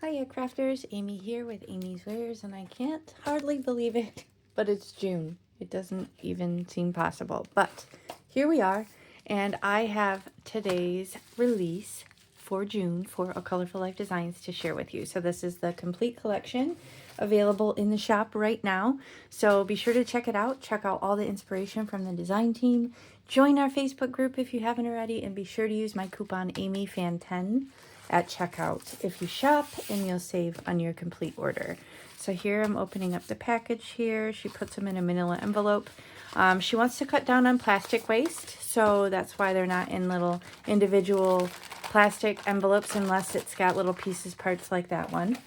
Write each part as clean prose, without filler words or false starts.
Hiya crafters, Amy here with amyswares, and I can't hardly believe it, but it's June. It doesn't even seem possible, but here we are, and I have today's release for June for A Colorful Life Designs to share with you. So this is the complete collection available in the shop right now, so be sure to check it out. Check out all the inspiration from the design team. Join our Facebook group if you haven't already, and be sure to use my coupon AMYFAN10 at checkout if you shop, and you'll save on your complete order. So here I'm opening up the package here. She puts them in a manila envelope. She wants to cut down on plastic waste, so that's why they're not in little individual plastic envelopes unless it's got little pieces, parts like that one.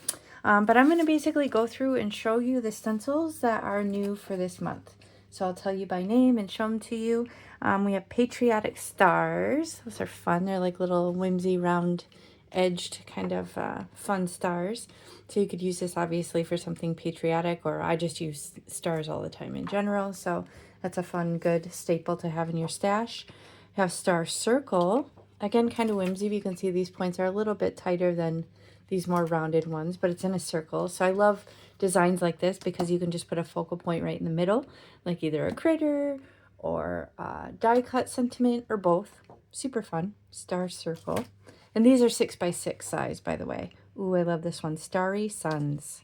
But I'm going to basically go through and show you the stencils that are new for this month. So I'll tell you by name and show them to you. We have patriotic stars. Those are fun. They're like little whimsy round edged kind of fun stars. So you could use this obviously for something patriotic, or I just use stars all the time in general. So that's a fun, good staple to have in your stash. You have star circle. Again, kind of whimsy. You can see these points are a little bit tighter than these more rounded ones, but it's in a circle. So I love designs like this because you can just put a focal point right in the middle, like either a critter or a die cut sentiment or both. Super fun. Star circle. And these are 6x6 size, by the way. Ooh, I love this one. Starry Suns.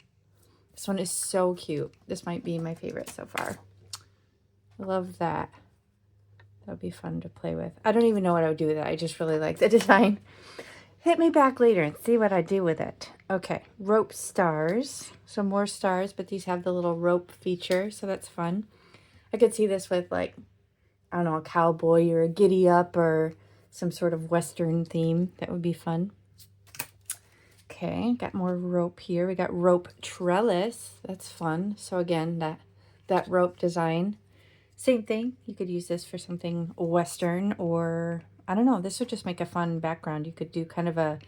This one is so cute. This might be my favorite so far. I love that. That would be fun to play with. I don't even know what I would do with it. I just really like the design. Hit me back later and see what I do with it. Okay, rope stars. So more stars, but these have the little rope feature, so that's fun. I could see this with, like, I don't know, a cowboy or a giddy up or some sort of Western theme. That would be fun. Okay, got more rope here. We got rope trellis. That's fun. So again, that rope design. Same thing. You could use this for something Western, or I don't know. This would just make a fun background. You could do kind of a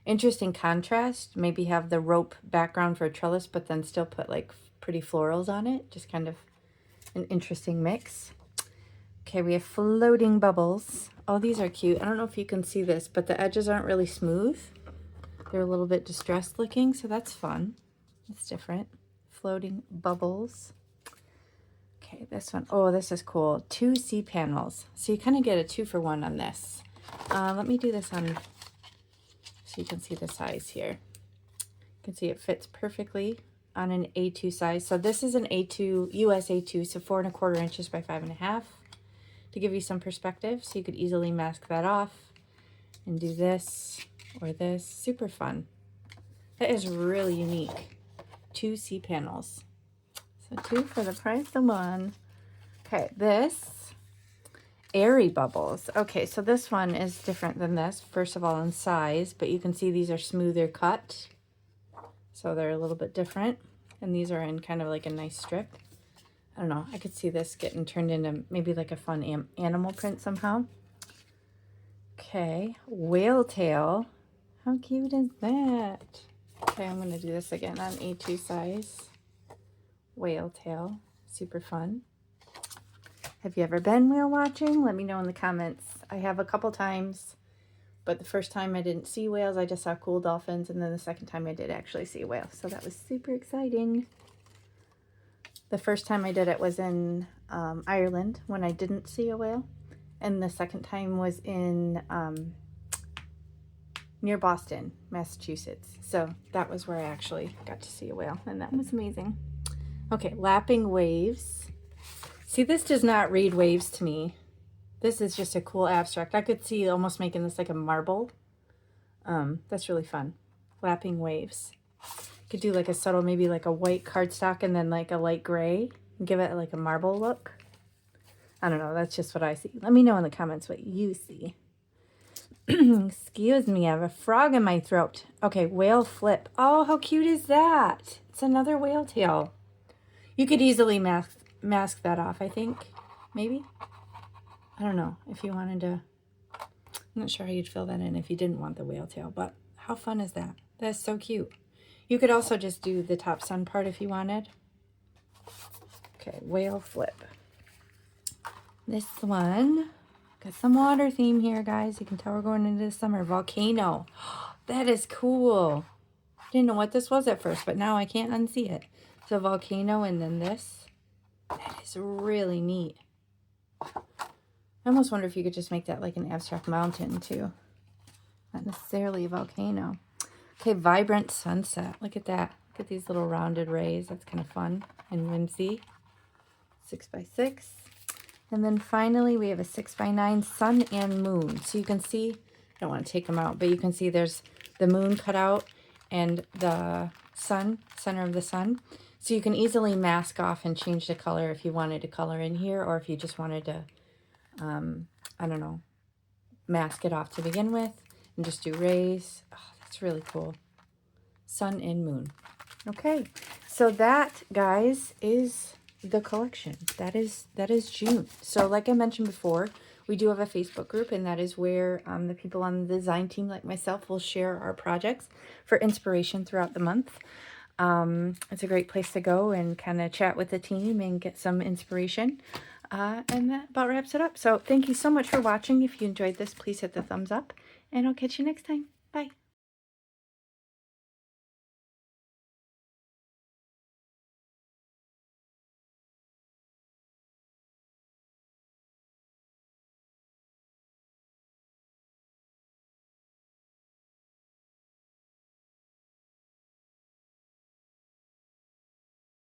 interesting contrast. Maybe have the rope background for a trellis, but then still put like pretty florals on it. Just kind of an interesting mix. Okay, we have floating bubbles. Oh, these are cute. I don't know if you can see this, but the edges aren't really smooth. They're a little bit distressed looking, so that's fun. It's different. Floating bubbles. Okay, this one. Oh, this is cool. 2 C panels. So you kind of get a 2-for-1 on this. Let me do this on so you can see the size here. You can see it fits perfectly on an A2 size. So this is an A2, US A2, so 4¼ inches by 5½. To give you some perspective, so you could easily mask that off and do this or this. Super fun. That is really unique. 2 C panels. So 2 for the price of 1. Okay, this airy bubbles. Okay, so this one is different than this. First of all, in size, but you can see these are smoother cut. So they're a little bit different. And these are in kind of like a nice strip. I don't know, I could see this getting turned into maybe like a fun animal print somehow. Okay, whale tail. How cute is that? Okay, I'm going to do this again on A2 size. Whale tail, super fun. Have you ever been whale watching? Let me know in the comments. I have a couple times, but the first time I didn't see whales. I just saw cool dolphins, and then the second time I did actually see a whale. So that was super exciting. The first time I did it was in Ireland when I didn't see a whale. And the second time was in near Boston, Massachusetts. So that was where I actually got to see a whale, and that was amazing. Okay, lapping waves. See, this does not read waves to me. This is just a cool abstract. I could see almost making this like a marble. That's really fun. Lapping waves. Could do like a subtle, maybe like a white cardstock and then like a light gray and give it like a marble look. I don't know, that's just what I see. Let me know in the comments what you see. Excuse me, I have a frog in my throat. Okay, whale flip. Oh, how cute is that? It's another whale tail. You could easily mask that off, I think. Maybe? I don't know if you wanted to. I'm not sure how you'd fill that in if you didn't want the whale tail, but how fun is that? That's so cute. You could also just do the top sun part if you wanted. Okay, whale flip. This one, got some water theme here, guys. You can tell we're going into the summer. Volcano. That is cool. Didn't know what this was at first, but now I can't unsee it. It's a volcano, and then this. That is really neat. I almost wonder if you could just make that like an abstract mountain too. Not necessarily a volcano. Okay, vibrant sunset. Look at that. Look at these little rounded rays. That's kind of fun. And whimsy. 6x6. And then finally we have a 6x9 sun and moon. So you can see, I don't want to take them out, but you can see there's the moon cut out and the sun, center of the sun. So you can easily mask off and change the color if you wanted to color in here, or if you just wanted to, I don't know, mask it off to begin with and just do rays. Oh, that's really cool. Sun and moon. Okay, so that, guys, is the collection. That is June. So like I mentioned before, we do have a Facebook group, and that is where the people on the design team like myself will share our projects for inspiration throughout the month. It's a great place to go and kind of chat with the team and get some inspiration. And that about wraps it up. So thank you so much for watching. If you enjoyed this, please hit the thumbs up, and I'll catch you next time.